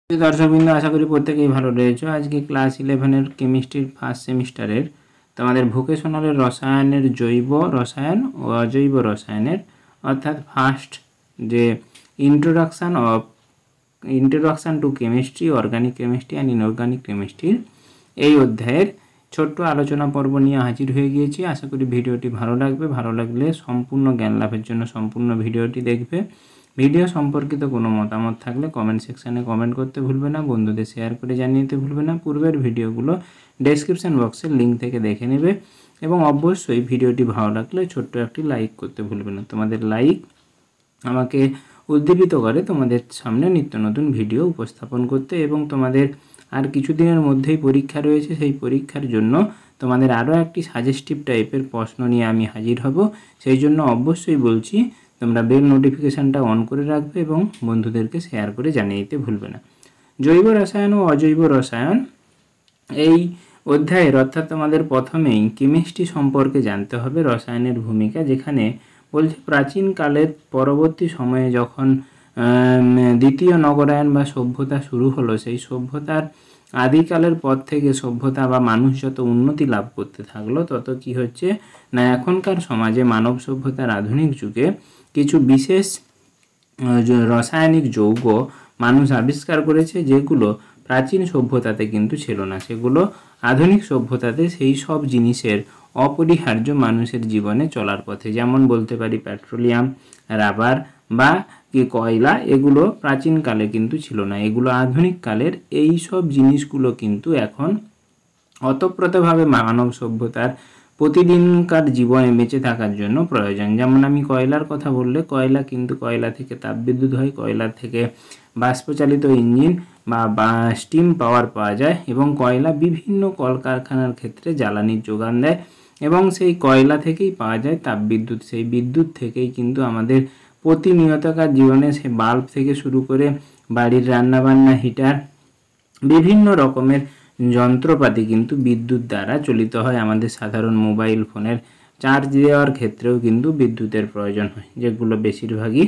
দর্শকবৃন্দ, আশা করি প্রত্যেকেই ভালো রয়েছে। আজকে ক্লাস 11-এর কেমিস্ট্রির ফার্স্ট সেমিস্টারের তোমাদের ভোকেশনালের রসায়নের জৈব রসায়ন ও অজৈব রসায়নের অর্থাৎ ফার্স্ট যে introduction to chemistry, organic chemistry and inorganic কেমিস্ট্রির এই অধ্যায়ের ছোট্ট আলোচনা পর্ব নিয়ে হাজির হয়ে গিয়েছি। আশা করি ভিডিওটি ভালো লাগবে। ভালো লাগলে সম্পূর্ণ জ্ঞান লাভের জন্য সম্পূর্ণ ভিডিওটি দেখবে। ভিডিও সম্পর্কিত কোনো মতামত থাকলে কমেন্ট সেকশানে কমেন্ট করতে ভুলবে না, বন্ধুদের শেয়ার করে জানিয়ে দিতে ভুলবে না। পূর্বের ভিডিওগুলো ডেসক্রিপশন বক্সের লিঙ্ক থেকে দেখে নেবে এবং অবশ্যই ভিডিওটি ভালো লাগলে ছোট্ট একটি লাইক করতে ভুলবে না। তোমাদের লাইক আমাকে উদ্দীপিত করে তোমাদের সামনে নিত্য নতুন ভিডিও উপস্থাপন করতে। এবং তোমাদের আর কিছুদিনের মধ্যেই পরীক্ষা রয়েছে, সেই পরীক্ষার জন্য তোমাদের আরও একটি সাজেস্টিভ টাইপের প্রশ্ন নিয়ে আমি হাজির হব। সেই জন্য অবশ্যই বলছি তোমরা বেল নোটিফিকেশানটা অন করে রাখবে এবং বন্ধুদেরকে শেয়ার করে জানিয়ে দিতে ভুলবে না। জৈব রসায়ন ও অজৈব রসায়ন এই অধ্যায়ের অর্থাৎ তোমাদের প্রথমেই কেমিস্ট্রি সম্পর্কে জানতে হবে, রসায়নের ভূমিকা। যেখানে বলছে প্রাচীনকালের পরবর্তী সময়ে যখন দ্বিতীয় নগরায়ন বা সভ্যতা শুরু হলো, সেই সভ্যতার আদিকালের পর থেকে সভ্যতা বা মানুষ যত উন্নতি লাভ করতে থাকলো, তত কি হচ্ছে না এখনকার সমাজে মানব সভ্যতার আধুনিক যুগে কিছু বিশেষ রাসায়নিক যৌগ মানুষ আবিষ্কার করেছে, যেগুলো প্রাচীন সভ্যতাতে কিন্তু ছিল না। সেগুলো আধুনিক সভ্যতাতে সেই সব জিনিসের অপরিহার্য মানুষের জীবনে চলার পথে। যেমন বলতে পারি পেট্রোলিয়াম, রাবার বা কয়লা, এগুলো প্রাচীনকালে কিন্তু ছিল না। এগুলো আধুনিক কালের। এই সব জিনিসগুলো কিন্তু এখন ওতপ্রোতভাবে মানব সভ্যতার প্রতিদিনকার জীবনে বেঁচে থাকার জন্য প্রয়োজন। যেমন আমি কয়লার কথা বললে, কয়লা থেকে তাপবিদ্যুৎ হয়, কয়লা থেকে বাষ্পচালিত ইঞ্জিন বা স্টিম পাওয়ার পাওয়া যায় এবং কয়লা বিভিন্ন কলকারখানার ক্ষেত্রে জ্বালানির যোগান দেয় এবং সেই কয়লা থেকেই পাওয়া যায় তাপবিদ্যুৎ। সেই বিদ্যুৎ থেকেই কিন্তু আমাদের প্রতিনিয়তকার জীবনে সে বাল্ব থেকে শুরু করে বাড়ির রান্নাবান্না, হিটার, বিভিন্ন রকমের যন্ত্রপাতি কিন্তু বিদ্যুৎ দ্বারা চালিত হয়। আমাদের সাধারণ মোবাইল ফোনের চার্জ দেওয়ার ক্ষেত্রেও কিন্তু বিদ্যুতের প্রয়োজন হয়, যেগুলো বেশিরভাগই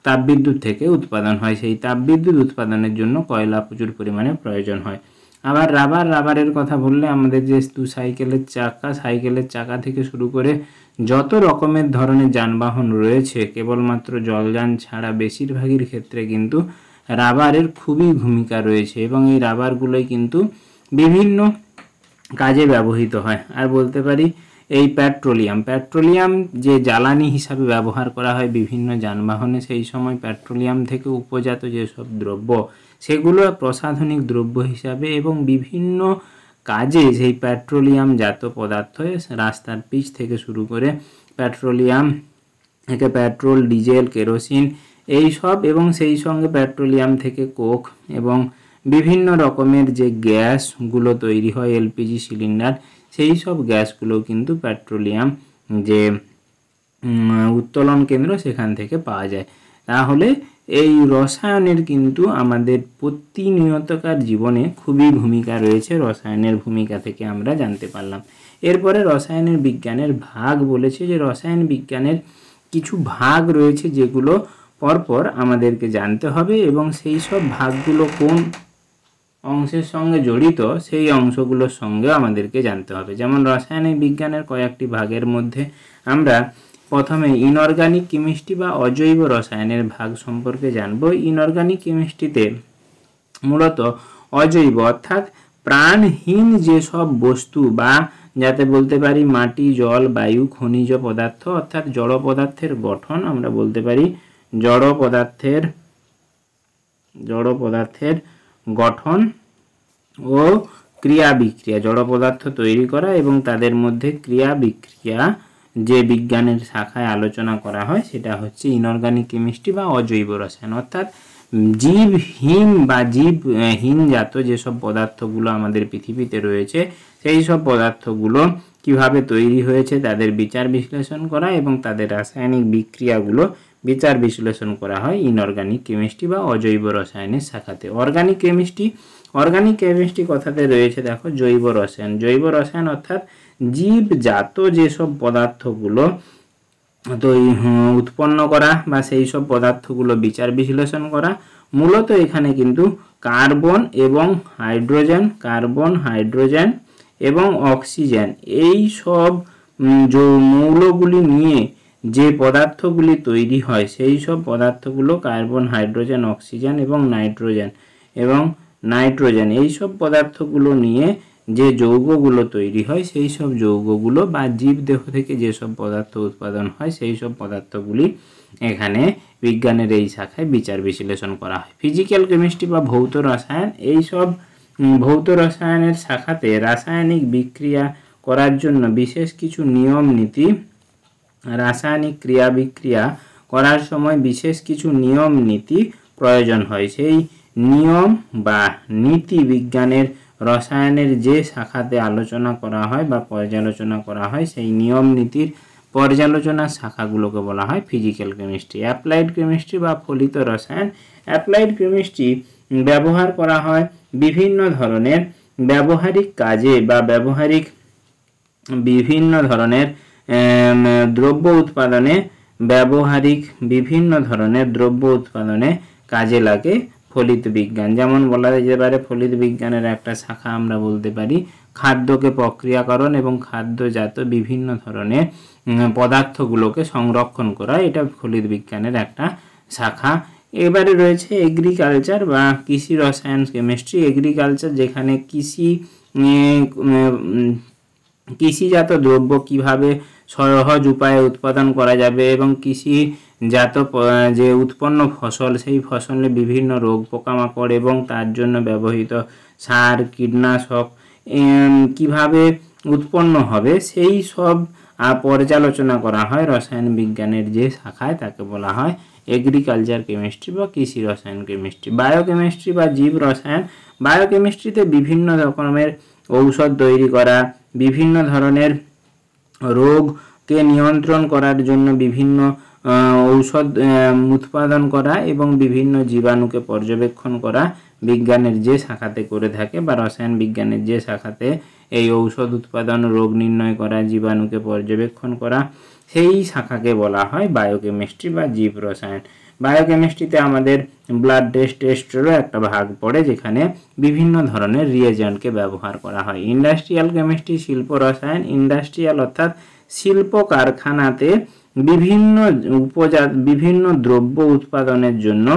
তাপবিদ্যুৎ থেকে উৎপাদন হয়। সেই তাপবিদ্যুৎ উৎপাদনের জন্য কয়লা প্রচুর পরিমাণে প্রয়োজন হয়। আবার রাবারের কথা বললে আমাদের যে সাইকেলের চাকা থেকে শুরু করে যত রকমের ধরনের যানবাহন রয়েছে, কেবলমাত্র জলযান ছাড়া বেশিরভাগের ক্ষেত্রে কিন্তু রাবারের খুবই ভূমিকা রয়েছে এবং এই রাবারগুলোই কিন্তু বিভিন্ন কাজে ব্যবহৃত হয়। আর বলতে পারি এই পেট্রোলিয়াম যে জ্বালানি হিসাবে ব্যবহার করা হয় বিভিন্ন যানবাহনে, সেই সময় পেট্রোলিয়াম থেকে উপজাত যেসব দ্রব্য, সেগুলো প্রসাধনিক দ্রব্য হিসাবে এবং বিভিন্ন কাজে সেই পেট্রোলিয়ামজাত পদার্থ, রাস্তার পিচ থেকে শুরু করে পেট্রোল, ডিজেল, কেরোসিন এই সব, এবং সেই সঙ্গে পেট্রোলিয়াম থেকে কোক এবং বিভিন্ন রকমের যে গ্যাসগুলো তৈরি হয়, এলপিজি সিলিন্ডার, সেই সব গ্যাসগুলো কিন্তু পেট্রোলিয়াম যে উত্তোলন কেন্দ্র সেখান থেকে পাওয়া যায়। তাহলে এই রসায়নের কিন্তু আমাদের প্রতিনিয়তকার জীবনে খুবই ভূমিকা রয়েছে। রসায়নের ভূমিকা থেকে আমরা জানতে পারলাম। এরপরে রসায়নের বিজ্ঞানের ভাগ বলেছে যে রসায়ন বিজ্ঞানের কিছু ভাগ রয়েছে যেগুলো পরপর আমাদেরকে জানতে হবে এবং সেই সব ভাগগুলো কোন অংশের সঙ্গে জড়িত সেই অংশগুলোর সঙ্গে আমাদেরকে জানতে হবে। যেমন রাসায়নিক বিজ্ঞানের কয়েকটি ভাগের মধ্যে আমরা প্রথমে ইনঅর্গানিক কেমিস্ট্রি বা অজৈব রসায়নের ভাগ সম্পর্কে জানব। ইনঅর্গানিক কেমিস্ট্রিতে মূলত অজৈব অর্থাৎ প্রাণহীন যেসব বস্তু বা যাতে বলতে পারি মাটি, জল, বায়ু, খনিজ পদার্থ অর্থাৎ জড় পদার্থের গঠন, আমরা বলতে পারি জড় পদার্থের গঠন ও ক্রিয়া বিক্রিয়া, জড় পদার্থ তৈরি করা এবং তাদের মধ্যে ক্রিয়া বিক্রিয়া যে বিজ্ঞানের শাখায় আলোচনা করা হয় সেটা হচ্ছে ইনঅর্গানিক কেমিস্ট্রি বা অজৈব রসায়ন। অর্থাৎ জীবহীন জাত যেসব পদার্থগুলো আমাদের পৃথিবীতে রয়েছে, সেই সব পদার্থগুলো কিভাবে তৈরি হয়েছে তাদের বিচার বিশ্লেষণ করা এবং তাদের রাসায়নিক বিক্রিয়াগুলো বিচার বিশ্লেষণ করা হয় ইনঅর্গানিক কেমিস্ট্রি বা অজৈব রসায়নের শাখাতে। অর্গানিক কেমিস্ট্রি কথাতে রয়েছে দেখো জৈব রসায়ন অর্থাৎ জীবজাত যেসব পদার্থগুলো উৎপন্ন করা বা সেই সব পদার্থগুলো বিচার বিশ্লেষণ করা। মূলত এখানে কিন্তু কার্বন এবং হাইড্রোজেন এবং অক্সিজেন এই সব মৌলগুলি নিয়ে যে পদার্থগুলি তৈরি হয় সেই সব পদার্থগুলো কার্বন, হাইড্রোজেন, অক্সিজেন এবং নাইট্রোজেন এই সব পদার্থগুলো নিয়ে যে যৌগগুলো তৈরি হয় সেই সব যৌগগুলো বা জীবদেহ থেকে যেসব পদার্থ উৎপাদন হয় সেই সব পদার্থগুলি এখানে বিজ্ঞানের এই শাখায় বিচার বিশ্লেষণ করা হয়। ফিজিক্যাল কেমিস্ট্রি বা ভৌত রসায়ন, এই সব ভৌত রসায়নের শাখাতে রাসায়নিক বিক্রিয়া করার জন্য বিশেষ কিছু নিয়ম নীতি, রাসায়নিক ক্রিয়া বিক্রিয়া করার সময় বিশেষ কিছু নিয়ম নীতি প্রয়োজন হয়। সেই নিয়ম বা নীতি বিজ্ঞানের রসায়নের যে শাখাতে আলোচনা করা হয় বা পর্যালোচনা করা হয় সেই নিয়ম নীতির পর্যালোচনার শাখাগুলোকে বলা হয় ফিজিক্যাল কেমিস্ট্রি। অ্যাপ্লাইড কেমিস্ট্রি বা ফলিত রসায়ন, অ্যাপ্লাইড কেমিস্ট্রি ব্যবহার করা হয় বিভিন্ন ধরনের ব্যবহারিক কাজে বা বিভিন্ন ধরনের দ্রব্য উৎপাদনে কাজে লাগে ফলিত বিজ্ঞান। যেমন বলা যেতে পারে ফলিত বিজ্ঞানের একটা শাখা আমরা বলতে পারি খাদ্যকে প্রক্রিয়াকরণ এবং খাদ্যজাত বিভিন্ন ধরনের পদার্থগুলোকে সংরক্ষণ করা, এটা ফলিত বিজ্ঞানের একটা শাখা। এবারে রয়েছে এগ্রিকালচার বা কৃষি রসায়ন কেমিস্ট্রি। এগ্রিকালচার যেখানে কৃষিজাত দ্রব্য কিভাবে সহজ উপায়ে উৎপাদন করা যাবে এবং কৃষিজাত যে উৎপন্ন ফসল সেই ফসলে বিভিন্ন রোগ পোকামাকড় এবং তার জন্য ব্যবহৃত সার কীটনাশক কিভাবে উৎপন্ন হবে সেই সব পর্যালোচনা করা হয় রসায়ন বিজ্ঞানের যে শাখায়, তাকে বলা হয় এগ্রিকালচার কেমিস্ট্রি বা কৃষি রসায়ন কেমিস্ট্রি। বায়োকেমিস্ট্রি বা জীব রসায়ন, বায়োকেমিস্ট্রিতে বিভিন্ন রকমের ঔষধ তৈরি করা, বিভিন্ন ধরনের রোগকে নিয়ন্ত্রণ করার জন্য বিভিন্ন ঔষধ উৎপাদন করা এবং বিভিন্ন জীবাণুকে পর্যবেক্ষণ করা বিজ্ঞানের যে শাখাতে করে থাকে বা রসায়ন বিজ্ঞানের যে শাখাতে এই ঔষধ উৎপাদন, রোগ নির্ণয় করা, জীবাণুকে পর্যবেক্ষণ করা, সেই শাখাকে বলা হয় বায়োকেমিস্ট্রি বা জীব রসায়ন। বায়োকেমিস্ট্রিতে আমাদের ব্লাড টেস্টেরও একটা ভাগ পড়ে যেখানে বিভিন্ন ধরনের রিয়েজেন্টকে ব্যবহার করা হয়। ইন্ডাস্ট্রিয়াল কেমিস্ট্রি শিল্প রসায়ন, ইন্ডাস্ট্রিয়াল অর্থাৎ শিল্প কারখানাতে বিভিন্ন দ্রব্য উৎপাদনের জন্য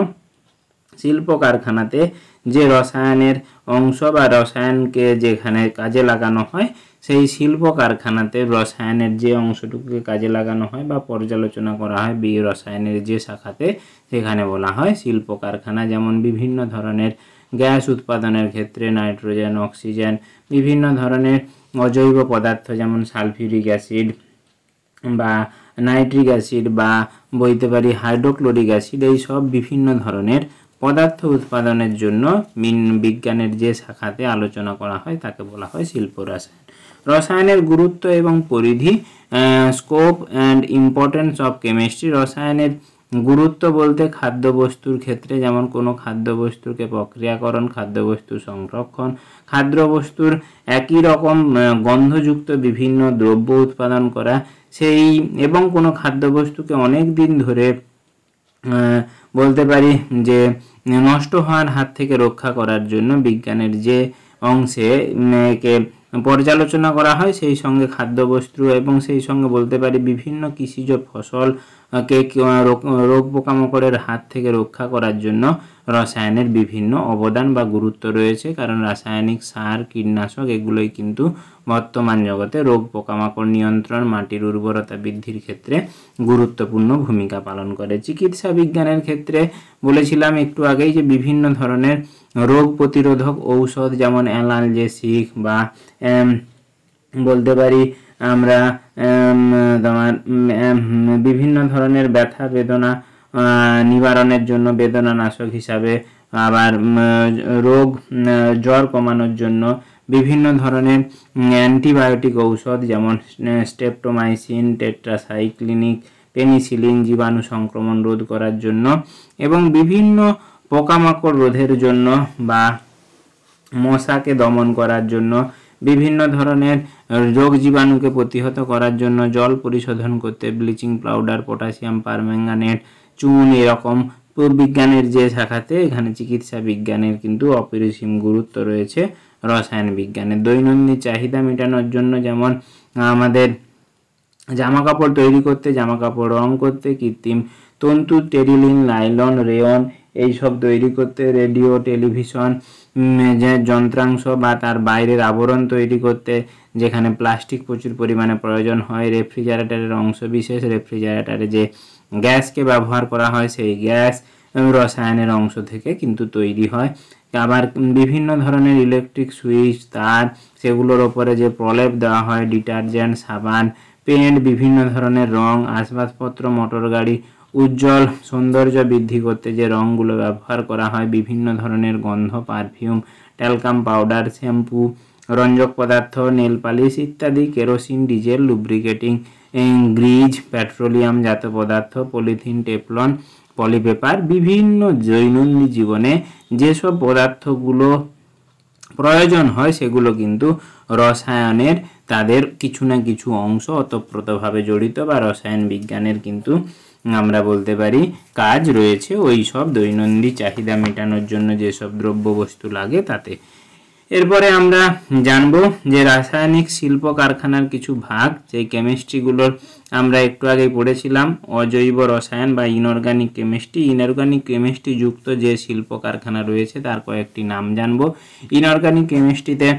শিল্প কারখানাতে যে রসায়নের অংশ বা রসায়নকে যেখানে কাজে লাগানো হয় সেই শিল্প কারখানাতে রসায়নের যে অংশটুকুকে কাজে লাগানো হয় বা পর্যালোচনা করা হয় রসায়নের যে শাখাতে, সেখানে বলা হয় শিল্প কারখানা। যেমন বিভিন্ন ধরনের গ্যাস উৎপাদনের ক্ষেত্রে নাইট্রোজেন, অক্সিজেন, বিভিন্ন ধরনের অজৈব পদার্থ যেমন সালফিউরিক অ্যাসিড বা নাইট্রিক অ্যাসিড বা বলতে পারি হাইড্রোক্লোরিক অ্যাসিড, এই সব বিভিন্ন ধরনের পদার্থ উৎপাদনের জন্য বিজ্ঞানের যে শাখাতে আলোচনা করা হয় তাকে বলা হয় শিল্প রসায়ন। রসায়নের গুরুত্ব এবং পরিধি, scope and importance of chemistry. রসায়নের গুরুত্ব বলতে খাদ্যবস্তুর ক্ষেত্রে যেমন কোনো খাদ্যবস্তুকে প্রক্রিয়াকরণ, খাদ্যবস্তু সংরক্ষণ, খাদ্যবস্তুর একই রকম গন্ধযুক্ত বিভিন্ন দ্রব্য উৎপাদন করা, সেই এবং কোনো খাদ্যবস্তুকে অনেক দিন ধরে বলতে পারি যে নষ্ট হওয়ার হাত থেকে রক্ষা করার জন্য বিজ্ঞানের যে অংশে কে পর্যালোচনা করা হয় সেই সঙ্গে খাদ্যবস্তু এবং সেই সঙ্গে বলতে পারি বিভিন্ন কৃষিজ ফসলকে রোগ পোকামাকড়ের হাত থেকে রক্ষা করার জন্য রসায়নের বিভিন্ন অবদান বা গুরুত্ব রয়েছে। কারণ রাসায়নিক সার, কীটনাশক এগুলোই কিন্তু বর্তমান জগতে রোগ পোকামাকড় নিয়ন্ত্রণ, মাটির উর্বরতা বৃদ্ধির ক্ষেত্রে গুরুত্বপূর্ণ ভূমিকা পালন করে। চিকিৎসা বিজ্ঞানের ক্ষেত্রে বলেছিলাম একটু আগেই যে বিভিন্ন ধরনের রোগ প্রতিরোধক ঔষধ যেমন অ্যানালজেসিক বা বলতে পারি আমরা তোমার বিভিন্ন ধরনের ব্যথা বেদনা নিবারণের জন্য বেদনানাশক হিসাবে, আবার জ্বর কমানোর জন্য বিভিন্ন ধরনের অ্যান্টিবায়োটিক ঔষধ যেমন স্ট্রেপ্টোমাইসিন, টেট্রাসাইক্লিনিক, পেনিসিলিন জীবাণু সংক্রমণ রোধ করার জন্য এবং বিভিন্ন পোকামাকড় রোধের জন্য বা মশাকে দমন করার জন্য, বিভিন্ন ধরনের রোগ জীবাণুকে প্রতিহত করার জন্য, জল পরিশোধন করতে ব্লিচিং পাউডার, পটাশিয়াম পারম্যাঙ্গানেট, চুন এরকম বিজ্ঞানের যে শাখাতে এখানে চিকিৎসা বিজ্ঞানের কিন্তু অপরিসীম গুরুত্ব রয়েছে রসায়ন বিজ্ঞানের। দৈনন্দিন চাহিদা মেটানোর জন্য যেমন আমাদের জামা কাপড় তৈরি করতে, জামা কাপড় রং করতে, কৃত্রিম তন্তু, টেরিলিন, লাইলন, রেয়ন এইসব তৈরি করতে, রেডিও, টেলিভিশন যে যন্ত্রাংশ বা তার বাইরের আবরণ তৈরি করতে যেখানে প্লাস্টিক প্রচুর পরিমাণে প্রয়োজন হয়, রেফ্রিজারেটরের অংশ বিশেষ, রেফ্রিজারেটরে যে গ্যাসকে ব্যবহার করা হয় সেই গ্যাস রসায়নের অংশ থেকে কিন্তু তৈরি হয়। আবার বিভিন্ন ধরনের ইলেকট্রিক সুইচ, তার, সেগুলোর ওপরে যে প্রলেপ দেওয়া হয়, ডিটারজেন্ট, সাবান, পেন্ট, বিভিন্ন ধরনের রং, আসবাবপত্র, মোটর গাড়ি, উজ্জ্বল সৌন্দর্য বৃদ্ধি করতে যে রঙগুলো ব্যবহার করা হয়, বিভিন্ন ধরনের গন্ধ, পারফিউম, ট্যালকাম পাউডার, শ্যাম্পু, রঞ্জক পদার্থ, নেল পালিশ ইত্যাদি, kerosene, diesel, lubricating grease, petroleum জাত পদার্থ, পলিথিন, টেফলন, পলিপেপার, বিভিন্ন দৈনন্দিন জীবনে যেসব পদার্থগুলো প্রয়োজন হয় সেগুলো কিন্তু রসায়নের তাদের কিছু না কিছু অংশ ওতপ্রোতভাবে জড়িত বা রসায়ন বিজ্ঞানের কিন্তু আমরা বলতে পারি কাজ রয়েছে ওই সব দৈনন্দিন চাহিদা মেটানোর জন্য যেসব দ্রব্য বস্তু লাগে তাতে। এরপরে আমরা জানব যে রাসায়নিক শিল্প কারখানার কিছু ভাগ, যে কেমিস্ট্রিগুলোর আমরা একটু আগেই পড়েছিলাম, অজৈব রসায়ন বা ইনঅর্গানিক কেমিস্ট্রি। ইনঅর্গানিক কেমিস্ট্রি যুক্ত যে শিল্প কারখানা রয়েছে তার কয়েকটি নাম জানব। ইনঅর্গানিক কেমিস্ট্রিতে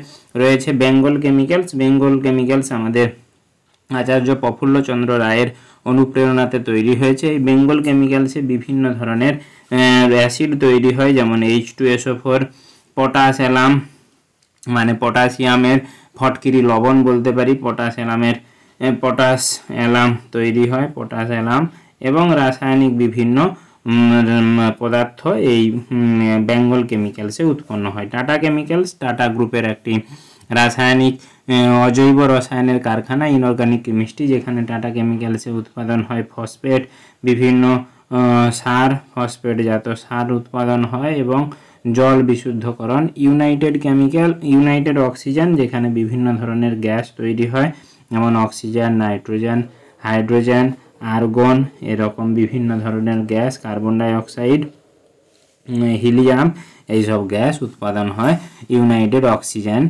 রয়েছে বেঙ্গল কেমিক্যালস। বেঙ্গল কেমিক্যালস আমাদের আচার্য প্রফুল্লচন্দ্র রায়ের অনুপ্রেরণাতে তৈরি হয়েছে। এই বেঙ্গল কেমিক্যালসে বিভিন্ন ধরনের অ্যাসিড তৈরি হয়, যেমন H2SO4, পটাশ অ্যালাম মানে পটাশিয়ামের ফটকিরি লবণ বলতে পারি, পটাশ অ্যালাম তৈরি হয়, পটাশ অ্যালাম, এবং রাসায়নিক বিভিন্ন পদার্থ এই বেঙ্গল কেমিক্যালসে উৎপন্ন হয়। টাটা কেমিক্যালস টাটা গ্রুপের একটি রাসায়নিক অজৈব রসায়নের কারখানা ইনঅর্গানিক কেমিস্ট্রি, যেখানে টাটা কেমিক্যালসে উৎপাদন হয় ফসফেট, বিভিন্ন সার, ফসফেটজাত সার উৎপাদন হয় এবং জল বিশুদ্ধকরণ। ইউনাইটেড অক্সিজেন, যেখানে বিভিন্ন ধরনের গ্যাস তৈরি হয়, যেমন অক্সিজেন, নাইট্রোজেন, হাইড্রোজেন, আর্গন, এরকম বিভিন্ন ধরনের gas, carbon die oxide, helium, এইসব গ্যাস উৎপাদন হয় ইউনাইটেড অক্সিজেন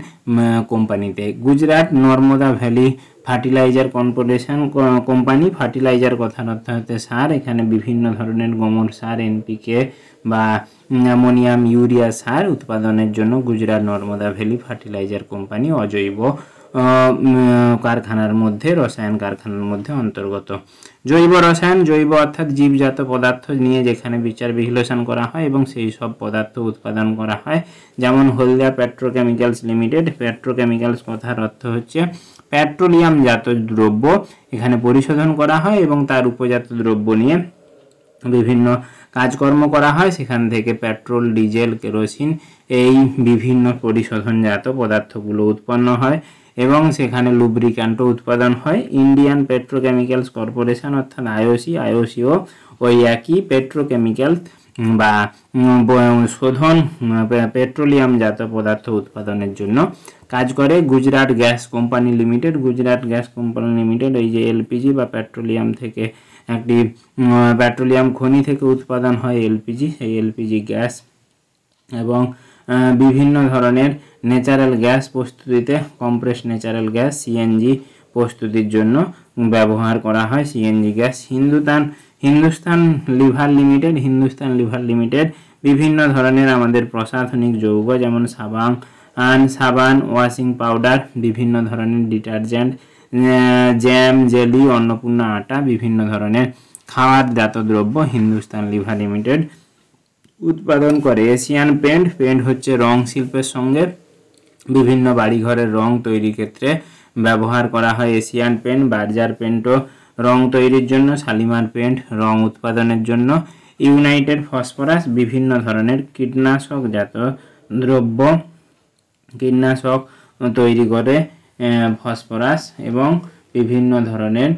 কোম্পানিতে। Gujarat Narmada valley fertiliser corporation company, fertiliser কথার অর্থ হতে সার, এখানে বিভিন্ন ধরনের গোমর সার, এনপিকে বা অ্যামোনিয়াম, ইউরিয়া সার উৎপাদনের জন্য Gujarat Narmada valley fertiliser company অজৈব কারখানার মধ্যে, রসায়ন কারখানার মধ্যে অন্তর্গত। জৈব রসায়ন, জৈব অর্থাৎ জীবজাত পদার্থ নিয়ে যেখানে বিচার বিশ্লেষণ করা হয় এবং সেই সব পদার্থ উৎপাদন করা হয়, যেমন হলদিয়া পেট্রোকেমিক্যালস লিমিটেড। পেট্রোকেমিক্যালস কথার অর্থ হচ্ছে পেট্রোলিয়াম জাত দ্রব্য এখানে পরিশোধন করা হয় এবং তার উপজাত দ্রব্য নিয়ে বিভিন্ন কাজকর্ম করা হয়, সেখান থেকে পেট্রোল, ডিজেল, কেরোসিন এই বিভিন্ন পরিশোধনজাত পদার্থগুলো উৎপন্ন হয় এবং সেখানে লুব্রিক্যান্টও উৎপাদন হয়। ইন্ডিয়ান পেট্রোকেমিক্যালস কর্পোরেশন অর্থাৎ আইওসিও ওই একই পেট্রোকেমিক্যাল বা শোধন পেট্রোলিয়াম জাত পদার্থ উৎপাদনের জন্য কাজ করে। Gujarat gas company limited, Gujarat gas company limited এই যে এলপিজি বা পেট্রোলিয়াম থেকে একটি পেট্রোলিয়াম খনি থেকে উৎপাদন হয় এলপিজি, সেই এলপিজি গ্যাস এবং বিভিন্ন ধরনের ন্যাচারাল গ্যাস প্রস্তুতিতে, কম্প্রেস ন্যাচারাল গ্যাস সিএনজি প্রস্তুতির জন্য ব্যবহার করা হয় CNG gas. Hindustan liver limited বিভিন্ন ধরনের আমাদের প্রসাধনিক যৌগ, যেমন সাবান, ওয়াশিং পাউডার, বিভিন্ন ধরনের ডিটারজেন্ট, জ্যাম, জেলি, অন্নপূর্ণা আটা, বিভিন্ন ধরনের খাওয়ার জাত দ্রব্য হিন্দুস্তান লিভার লিমিটেড উৎপাদন করে। এশিয়ান পেন্ট হচ্ছে রং শিল্পের সঙ্গে বিভিন্ন বাড়িঘরের রং তৈরির ক্ষেত্রে ব্যবহার করা হয় এশিয়ান পেন্ট। বার্জার পেন্টও রং তৈরির জন্য, শালিমার পেন্ট রং উৎপাদনের জন্য। ইউনাইটেড ফসফরাস বিভিন্ন ধরনের কীটনাশকজাত দ্রব্য, কীটনাশক তৈরি করে ফসফরাস এবং বিভিন্ন ধরনের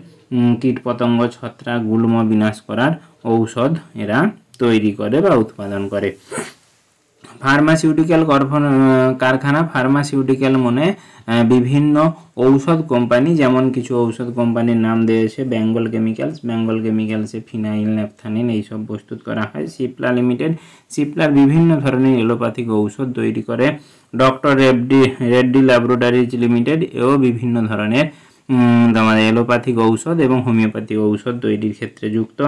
কীটপতঙ্গ, ছত্রাক, গুল্ম বিনাশ করার ঔষধ এরা তৈরি করে বা উৎপাদন করে। ফার্মাসিউটিক্যাল কারখানা, ফার্মাসিউটিক্যাল মানে বিভিন্ন ঔষধ কোম্পানি, যেমন কিছু ঔষধ কোম্পানির নাম দিয়েছে বেঙ্গল কেমিক্যালস, বেঙ্গল কেমিক্যালসে ফিনাইল ন্যাপথালিন এইসব প্রস্তুত করা হয়। সিপলা লিমিটেড, সিপলার বিভিন্ন ধরনের এলোপ্যাথিক ঔষধ তৈরি করে। ডক্টর রেড্ডি ল্যাবরেটরিজ লিমিটেড, এও বিভিন্ন ধরনের আমাদের এলোপ্যাথিক ঔষধ এবং হোমিওপ্যাথিক ঔষধ তৈরির ক্ষেত্রে যুক্ত।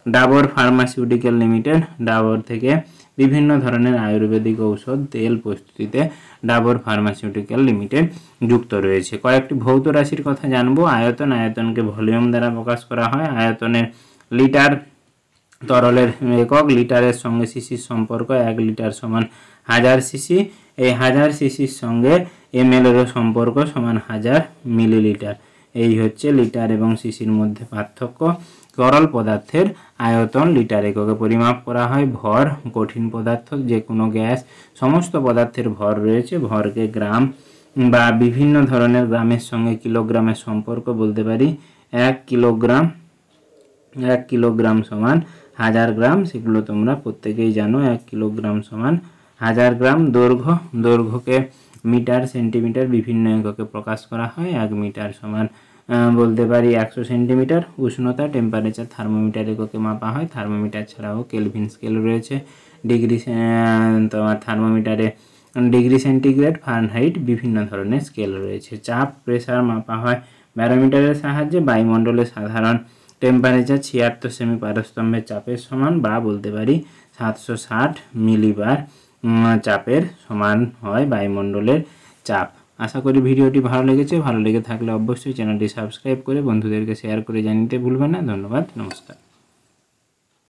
ডাবর ফার্মাসিউটিক্যাল লিমিটেড, ডাবর থেকে বিভিন্ন ধরনের আয়ুর্বেদিক ঔষধ তেল প্রস্তুতিতে ডাবর ফার্মাসিউটিক্যাল লিমিটেড যুক্ত রয়েছে। কয়েকটি ভৌত রাশির কথা জানবো। আয়তন, আয়তনকে ভলিউম দ্বারা প্রকাশ করা হয়। আয়তনের লিটার, তরলের একক, লিটারের সঙ্গে সিসির সম্পর্ক, 1 লিটার সমান 1000 সিসি। এই 1000 সিসির সঙ্গে ml এরও সম্পর্ক সমান 1000 মিলিলিটার। এই হচ্ছে লিটার এবং সিসির মধ্যে পার্থক্য। তরল পদার্থের আয়তন লিটার এককে পরিমাপ করা হয়। ভর, কঠিন পদার্থ যে কোনো গ্যাস, সমস্ত পদার্থের ভর রয়েছে, ভরকে গ্রাম বা বিভিন্ন ধরনের গ্রামের সঙ্গে কিলোগ্রামের সম্পর্ক বলতে পারি। 1 কিলোগ্রাম সমান 1000 গ্রাম, সেগুলো তোমরা প্রত্যেকেই জানো। 1 কিলোগ্রাম সমান 1000 গ্রাম। দৈর্ঘ্য, দৈর্ঘ্যকে মিটার, সেন্টিমিটার বিভিন্ন এককে প্রকাশ করা হয়। 1 মিটার সমান বলতে পারি 100 সেন্টিমিটার। উষ্ণতা, টেম্পারেচার থার্মোমিটার এককে মাপা হয়। থার্মোমিটার ছাড়াও কেলভিন স্কেল রয়েছে। ডিগ্রি, তোমার থার্মোমিটারে ডিগ্রি সেন্টিগ্রেড, ফারেনহাইট বিভিন্ন ধরনের স্কেল রয়েছে। চাপ, প্রেসার মাপা হয় ব্যারোমিটারের সাহায্যে। বায়ুমণ্ডলের সাধারণ টেম্পারেচার 76 সেমি পারস্তম্ভের চাপের সমান, বা বলতে পারি 760 মিলিবার চাপের সমান হয় বায়ুমণ্ডলের চাপ। আশা করি ভিডিওটি ভালো লেগেছে। ভালো লেগে থাকলে অবশ্যই চ্যানেলটি সাবস্ক্রাইব করে বন্ধুদেরকে শেয়ার করে জানিতে ভুলবেন না। ধন্যবাদ, নমস্কার।